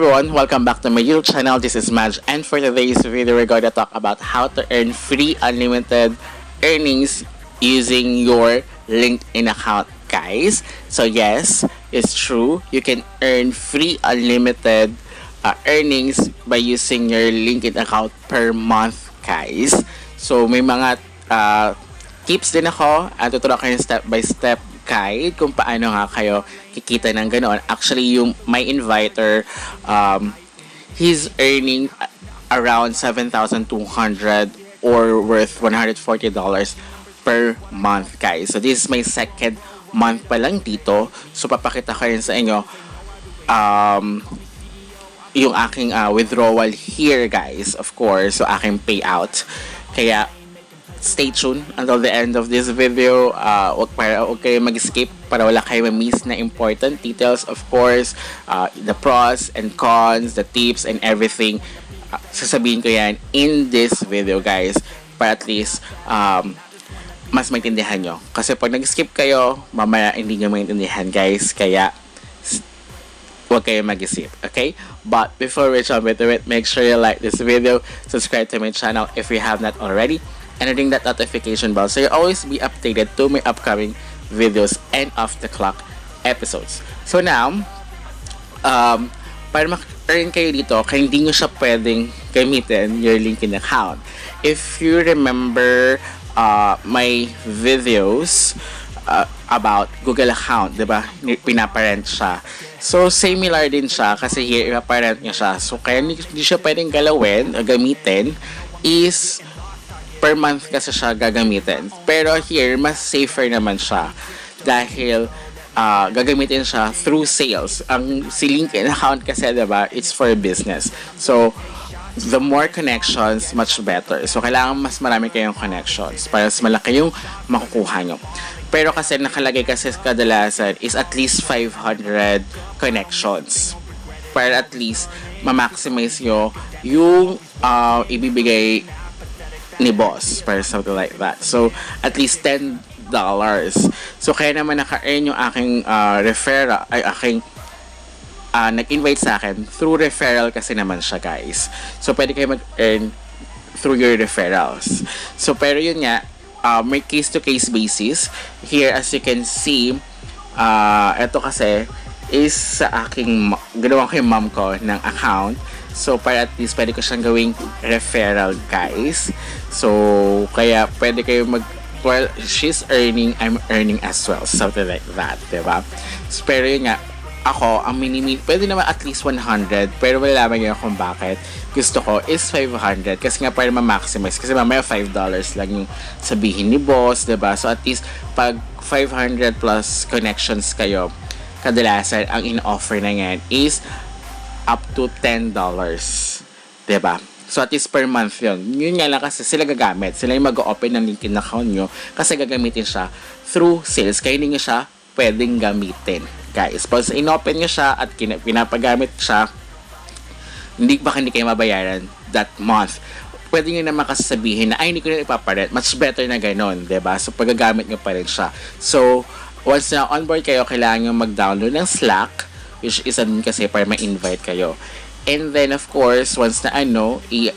everyone, welcome back to my YouTube channel. This is Maj, and for today's video we're going to talk about how to earn free unlimited earnings using your LinkedIn account, guys. So yes, it's true, you can earn free unlimited earnings by using your LinkedIn account per month, guys. So may mga tips din ako at tuturo kayo step by step guide kung paano nga kayo kikita ng ganoon. Actually, yung my inviter, he's earning around 7,200 or worth $140 per month, guys. So this is my second month pa lang dito. So papakita ko rin sa inyo yung aking withdrawal here, guys, of course. So aking payout. Kaya stay tuned until the end of this video. Huwag kayo mag-skip para wala kayo ma-miss na important details. Of course, the pros and cons, the tips and everything. Sasabihin ko yan in this video, guys, para at least mas maintindihan nyo. Kasi pag nag-skip kayo, mamaya hindi nyo maintindihan, guys. Kaya huwag kayo mag-skip, okay? But before we jump into it, make sure you like this video, subscribe to my channel if you have not already, and ring that notification bell so you always be updated to my upcoming videos and off-the-clock episodes. So now, para mag-earn kayo dito, kaya hindi nyo siya pwedeng gamitin your LinkedIn account. If you remember my videos about Google account, diba? Pinaparent siya. So, similar din siya kasi here, ipaparent niya siya. So, kaya hindi siya pwedeng gamitin is per month kasi siya gagamitin. Pero here, mas safer naman siya dahil gagamitin siya through sales. Ang si LinkedIn account kasi, diba, it's for business. So, the more connections, much better. So, kailangan mas marami kayong connections para mas malaki yung makukuha nyo. Pero kasi nakalagay kasi kadalasan is at least 500 connections para at least ma-maximize nyo yung ibibigay ni boss, para something like that. So, at least $10. So, kaya naman naka-earn yung aking referral, nag-invite sa akin through referral kasi naman siya, guys. So, pwede kayo mag-earn through your referrals. So, pero yun nga, may case-to-case basis. Here, as you can see, ito kasi is sa aking, ginawa ko yung mom ko ng account. So, para at least pwede ko siyang gawing referral, guys. So, kaya pwede kayo well, she's earning, I'm earning as well. Something like that, diba? So, pero yun nga, ako, ang pwede naman at least 100, pero malalaman nyo kung bakit. Gusto ko is 500, kasi nga para ma-maximize. Kasi mamaya $5 lang yung sabihin ni boss, diba? So, at least, pag 500 plus connections kayo, kadalasan, ang in-offer na yan is up to $10. Diba? So, at least per month yun. Yun nga lang kasi sila gagamit. Sila yung mag-open ng LinkedIn account nyo kasi gagamitin siya through sales. Kaya hindi nyo siya pwedeng gamitin, guys. Pag in-open nyo siya at pinapagamit siya, hindi kayo mabayaran that month. Pwede nyo naman kasi sabihin na, ay, hindi ko na ipaparent. Much better na ganon, diba? So, paggagamit nyo pa rin siya. So, once na on-board kayo, kailangan nyo mag-download ng Slack, which is kasi para ma-invite kayo. And then, of course, once na i-introduce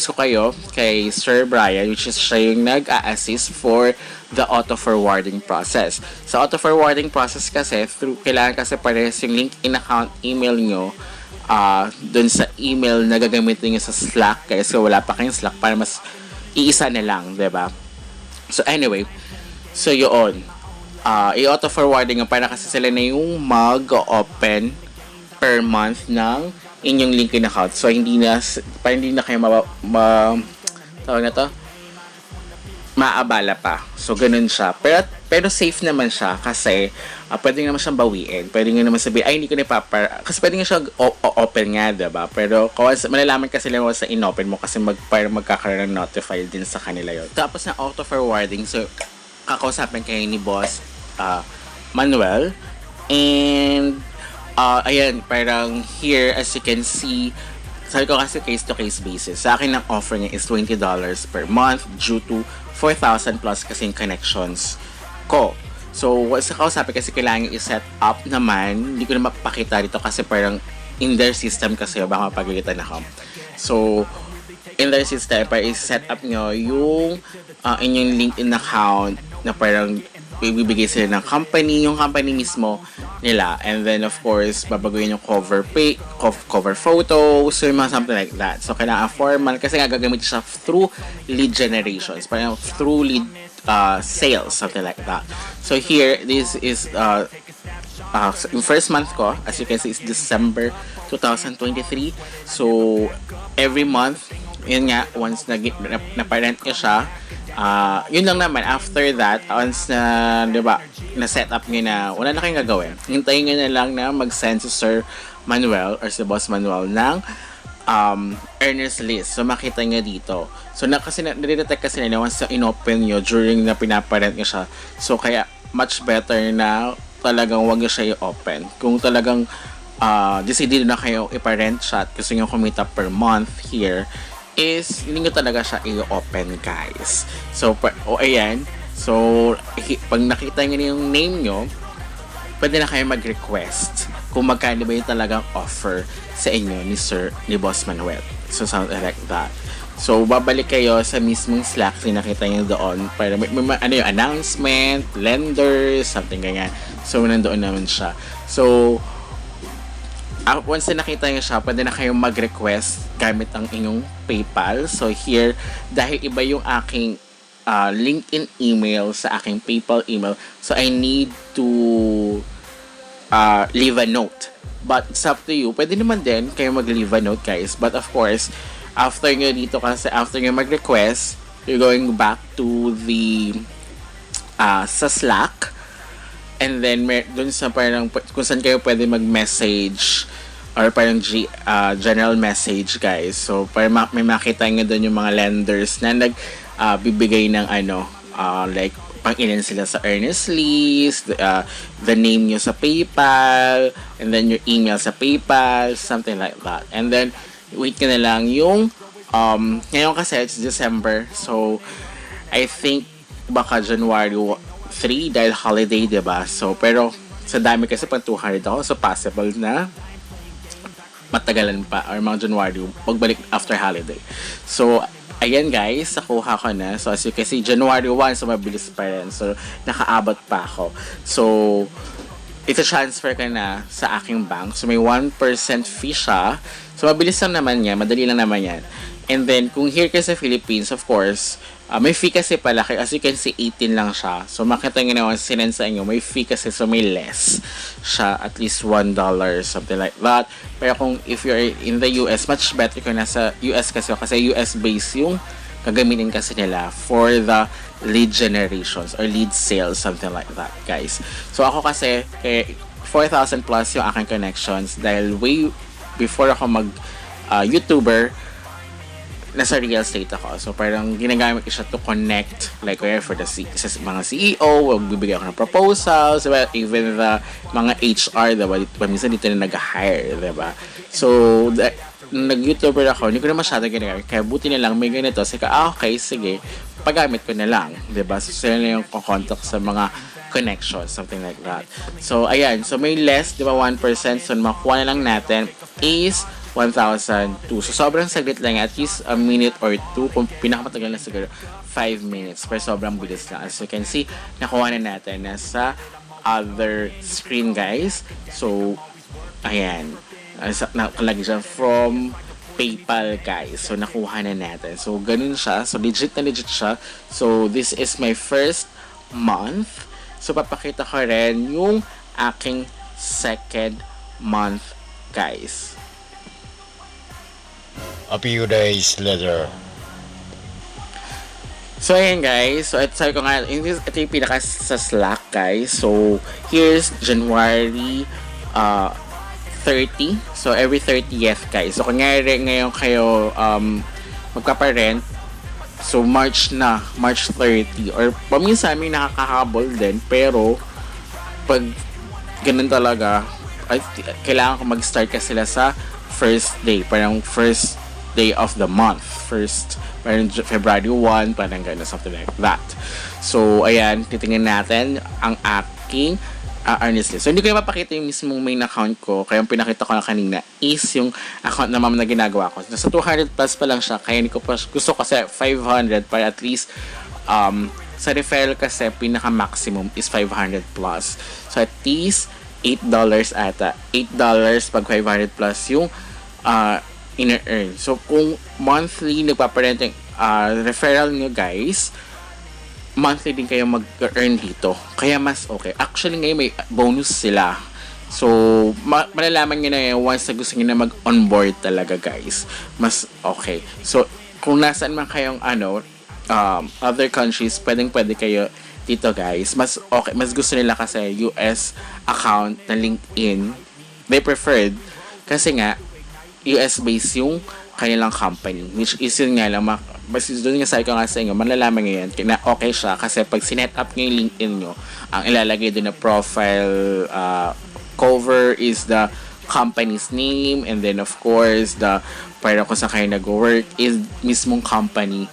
ko kayo kay Sir Brian, which is siya yung nag-a-assist for the auto-forwarding process. Sa auto-forwarding process kasi, kailangan kasi parehas yung LinkedIn account email nyo dun sa email na gagamitin nyo sa Slack. Kaya so wala pa kayong Slack para mas iisa na lang, diba? So, anyway, so yun. I-auto-forwarding para kasi sila na yung mag-open per month ng inyong LinkedIn account. So, hindi na kayo tawag na to, maabala pa. So, ganun siya. Pero safe naman siya kasi pwede naman siyang bawiin. Pwede nga naman sabihin, ay, hindi ko na kasi pwede nga siya open nga, diba? Pero malalaman kasi lang sa in-open mo kasi para magkakaroon ng notified din sa kanila yun. Tapos na auto-forwarding, so, kakausapin kayo ni boss Manuel, and ayan, parang here as you can see, sabi ko kasi case-to-case basis. Sa akin ang offer niya is $20 per month due to 4,000 plus kasing connections ko. So, once nakausapin kasi kailangan i-set up naman. Hindi ko na mapakita dito kasi parang in their system kasi baka mapagalitan ako. So, in their system, para i-set up nyo yung inyong LinkedIn account na parang bibigay sila ng company, yung company mismo nila. And then, of course, babaguhin yung cover photo, so yung mga something like that. So, kailangan formal kasi nga gagamit siya through lead generations, parang through lead sales, something like that. So, here, this is yung first month ko, as you can see, is December 2023. So, every month, yun nga, once na-parent nyo siya, yun lang naman, after that, once na, diba, na-set up nyo na, wala na kayong gagawin. Hintayin nyo na lang na mag-send si Sir Manuel or si Boss Manuel ng earners list. So, makita nyo dito. So, kasi nare-detect kasi nila once na inopen nyo during na pinaparent nyo siya. So, kaya, much better na talagang wag nyo siya i-open. Kung talagang decidido na kayo iparent siya at gusto nyo kumita per month here, is hindi nyo talaga siya i-open, guys. So, ayan. So, pag nakita nyo yung name nyo, pwede na kayo mag-request kung magkano ba yung talagang offer sa inyo ni Boss Manuel. So, something like that. So, babalik kayo sa mismong Slack na nakita nyo doon para may yung announcement, lenders, something ganyan. So, nandoon naman siya. So, once na nakita nyo siya, pwede na kayong mag-request gamit ang inyong PayPal. So, here, dahil iba yung aking LinkedIn email sa aking PayPal email, so I need to leave a note. But it's up to you. Pwede naman din kayo mag-leave a note, guys. But of course, after nyo dito kasi, after nyo mag-request, you're going back to the sa Slack. And then, dun sa parang, kung saan kayo pwede mag-message or parang general message, guys. So, parang may makita nyo dun yung mga lenders na bibigay ng like, pang-ilan sila sa earnest list, the name nyo sa PayPal, and then your email sa PayPal, something like that. And then, wait ka na lang yung, ngayon kasi it's December, so, I think, baka January 3 dahil holiday, diba? So, pero, sa dami kasi pang 200 ako, so possible na matagalan pa, or mga January, pagbalik after holiday. So, ayan guys, nakuha ko na. So, as you can see, January 1, so mabilis pa rin. So, nakaabot pa ako. So, ito-transfer ka na sa aking bank. So, may 1% fee siya. So, mabilis lang naman yan. Madali lang naman yan. And then, kung here ka sa Philippines, of course, may fee kasi pala. As you can see, 18 lang siya. So, makita nyo naman, sinend sa inyo, may fee kasi, so may less siya. At least $1, something like that. Pero kung if you're in the US, much better kung nasa US kasi US-based yung gagamitin kasi nila for the lead generations or lead sales, something like that, guys. So, ako kasi, 4,000 plus yung aking connections dahil way before ako YouTuber, nasa real estate ako. So, parang ginagamit ko siya to connect, like, for the sa mga CEO, bibigay ako ng proposals, diba? Even the mga HR, diba? Minsan dito na nag-hire, diba? So, nag-YouTuber ako, hindi ko na masyado ginagamit. Kaya buti na lang, may ganito. Okay, sige, paggamit ko na lang, diba? So, sila na yung contact sa mga connections, something like that. So, ayan. So, may less, diba? 1%. So, makuha na lang natin is 1,002. So, sobrang saglit lang. At least a minute or two. Kung pinakamatagal na siguro, 5 minutes. Pero sobrang bilis lang. As you can see, nakuha na natin nasa other screen, guys. So, ayan. Nakalagay siya from PayPal, guys. So, nakuha na natin. So, ganun siya. So, legit na legit siya. So, this is my first month. So, papakita ko rin yung aking second month, guys. A few days later. So, ayan guys. So, sabi ko nga, ito yung pinaka sa Slack, guys. So, here's January 30. So, every 30th, guys. So, kunyari ngayon kayo magpaparent. So, March 30. Or, paminsan may nakakahabol din. Pero, pag ganun talaga, kailangan ko mag-start ka sila sa first day. Parang first day of the month. First, parang February 1, parang gano'n, something like that. So, ayan, titingnan natin ang aking earnest list. So, hindi ko na mapakita yung mismong main account ko. Kaya yung pinakita ko na kanina is yung account na na ginagawa ko. Nasa 200 plus pa lang siya. Kaya hindi ko pa, gusto kasi 500 para at least, sa referral kasi, pinaka-maximum is 500 plus. So, at least, $8 ata. $8 pag 500 plus yung ina-earn. So, kung monthly nagpaparent yung referral nyo guys, monthly din kayo mag-earn dito. Kaya mas okay. Actually, ngayon may bonus sila. So, malalaman nyo na yun once na gusto nyo na mag-onboard talaga, guys. Mas okay. So, kung nasaan man kayong other countries, pwede kayo dito, guys. Mas okay. Mas gusto nila kasi US account na LinkedIn. They preferred. Kasi nga, US-based yung kanilang company. Which is yun nga lang, basta doon nga sabi ko nga sa inyo, malalaman nyo yan, na okay siya kasi pag sinet up nyo yung LinkedIn nyo, ang ilalagay doon na profile cover is the company's name, and then of course, the para kung saan kayo nag-work is mismong company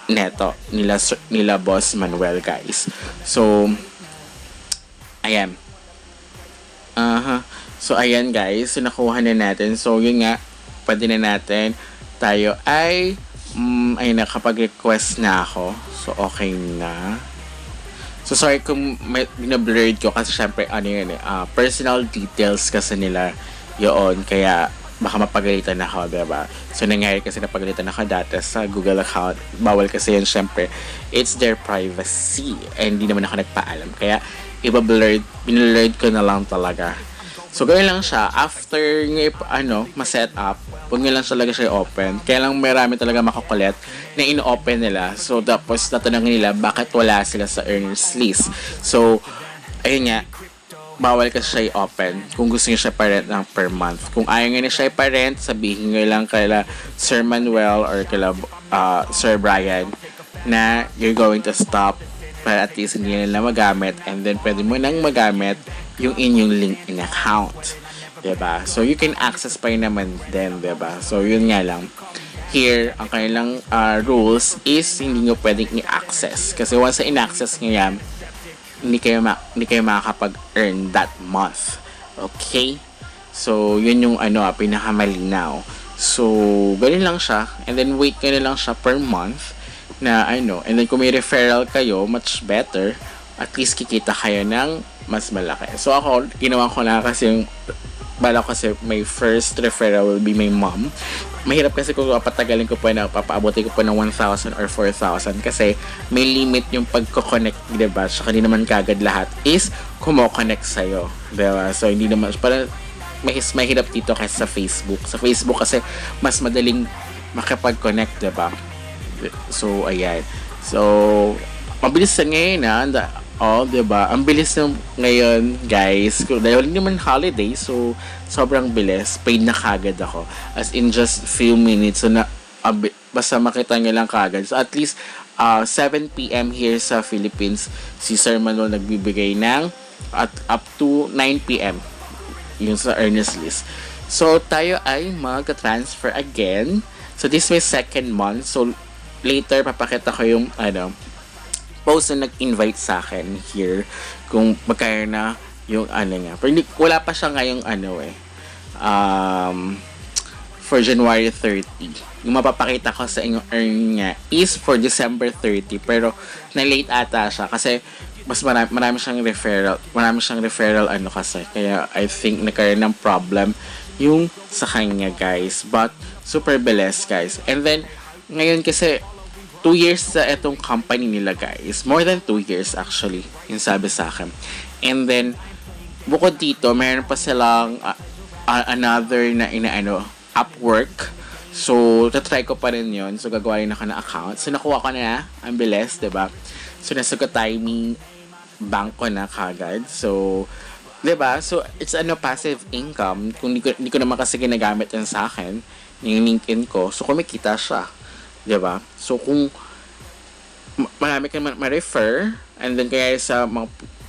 neto, nila Boss Manuel, guys. So, ayan. So, ayan guys, so nakuha na natin. So, yun nga, pwede na natin tayo ay nakapag-request na ako. So, okay na. So, sorry kung bina-blurred ko kasi syempre, personal details kasi nila yun. Kaya, baka mapagalitan ako, diba? So, nangyari kasi napagalitan ako dati sa Google account. Bawal kasi yun, syempre. It's their privacy. And hindi naman ako nagpaalam. Kaya, binblurred ko na lang talaga. So, gawin lang siya. After nyo, ma-set up, huwag nyo lang talaga siya open. Kaya lang marami talaga makakulit na in-open nila. So, tapos tatanungin nila bakit wala sila sa earners list. So, ayun nga, bawal kasi siya i-open kung gusto nyo siya parent ng per month. Kung ayaw nyo na siya i-parent, sabihin nyo lang kaila Sir Manuel or kaila Sir Brian na you're going to stop para at least hindi nila magamit, and then pwede mo nang magamit yung inyong LinkedIn account. Diba? So, you can access pa yun naman din, diba? So, yun nga lang. Here, ang kanilang rules is hindi nyo pwedeng i-access. Kasi once na in-access nyo yan, hindi kayo makakapag-earn that month. Okay? So, yun yung pinakamalinaw. So, ganun lang siya. And then, wait ka na lang siya per month na and then kung may referral kayo, much better, at least kikita kayo ng mas malaki. So ako, ginawa ko na kasi yung bala ko kasi my first referral will be my mom. Mahirap kasi kung patagalin ko po na papaabotin ko po ng 1,000 or 4,000 kasi may limit yung pagko-connect, diba? Saka hindi naman kagad lahat is kumo-connect sa'yo, diba? So hindi naman, parang mahirap dito kasi sa Facebook. Sa Facebook kasi mas madaling makipag-connect, diba? So, ayan. So, mabilis na ngayon diba? Ang bilis na ngayon, guys. Dahil hindi naman holiday, so, sobrang bilis. Paid na kagad ako. As in just few minutes. So, basta makita nyo lang kagad. So, at least, 7 p.m. here sa Philippines, si Sir Manuel nagbibigay ng at up to 9 p.m. yung sa earnest list. So, tayo ay mag-transfer again. So, this is my second month. So, later, papakita ko yung, post na nag-invite sa akin here kung magkaya na yung niya. Pero wala pa siya ngayong for January 30. Yung mapapakita ko sa inyo earn niya is for December 30. Pero, na-late ata siya kasi mas marami siyang referral. Marami siyang referral kasi. Kaya, I think nagkaroon ng problem yung sa kanya, guys. But, super blessed, guys. And then, ngayon kasi, 2 years sa itong company nila, guys. More than 2 years, actually. Yung sabi sa akin. And then, bukod dito, mayroon pa silang another na Upwork. So, tatry ko pa rin yun. So, gagawa rin ako ng account. So, nakuha ko na. Ang bilis, diba? So, nasugot timing bank ko na kagad. So, diba? So, it's passive income. Kung hindi ko naman kasi ginagamit yan sa akin, yung LinkedIn ko. So, kumikita siya. Diba? So, kung marami ka ma-refer, and then kaya sa mga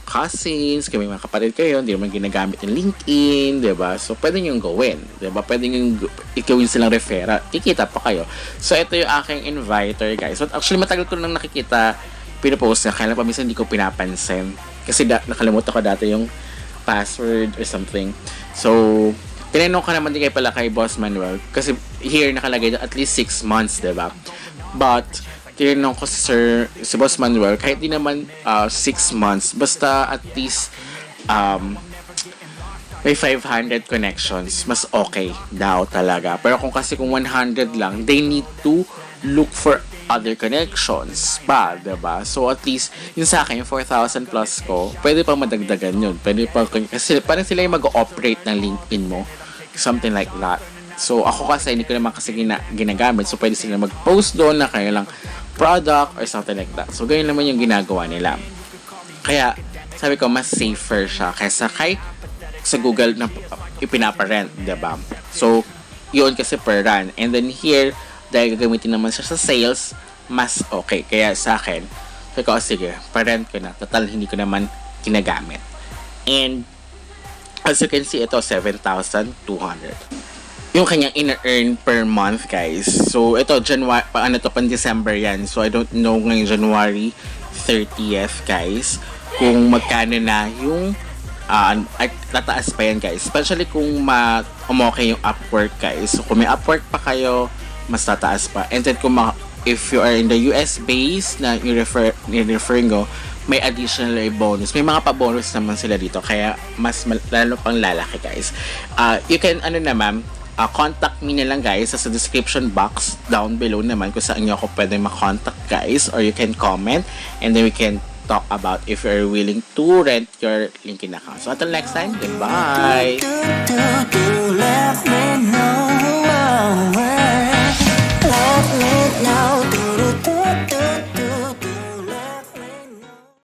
cousins, kung may mga kapatid kayo, hindi naman ginagamit yung LinkedIn, diba? So, pwede nyo gawin, diba? Pwede nyo ikawin silang referral. Kikita pa kayo. So, ito yung aking inviter, guys. So, actually, matagal ko nang nakikita, pinopost na. Kaya lang pa minsan hindi ko pinapansin. Kasi nakalimutan ko dati yung password or something. So, tinanong ko naman din kayo pala kay Boss Manuel. Kasi here nakalagay at least 6 months, diba? But, tinanong ko si Boss Manuel, kahit di naman 6 months, basta at least may 500 connections, mas okay daw talaga. Pero kung 100 lang, they need to look for other connections pa, diba? So at least, yun sa akin, yung 4,000 plus ko, pwede pa madagdagan yun. Pwede pa, kasi parang sila yung mag-ooperate ng LinkedIn mo. Something like that. So ako kasi, hindi ko naman kasi ginagamit. So pwede sila mag-post doon na kayo lang product or something like that. So, ganyan naman yung ginagawa nila. Kaya, sabi ko, mas safer siya kaysa sa Google na ipinaparent, diba? So, yun kasi per run. And then here, dahil gagamitin naman siya sa sales, mas okay. Kaya sa akin, sabi ko, sige, parent ko na. Total, hindi ko naman ginagamit. And, as you can see, ito, 7,200. Yung kanyang ina-earn per month, guys. So, ito, pan December yan. So, I don't know ngayong January 30th, guys, kung magkano na yung tataas pa yan, guys. Especially kung umokay yung Upwork, guys. So, kung may Upwork pa kayo, mas tataas pa. And then, if you are in the US base na referring ko, may additional bonus. May mga pa-bonus naman sila dito. Kaya, mas lalo pang lalaki, guys. You can, contact me na lang, guys, sa description box down below naman kung saan nyo ako pwede makontact, guys, or you can comment and then we can talk about if you're willing to rent your LinkedIn account. So until next time, goodbye!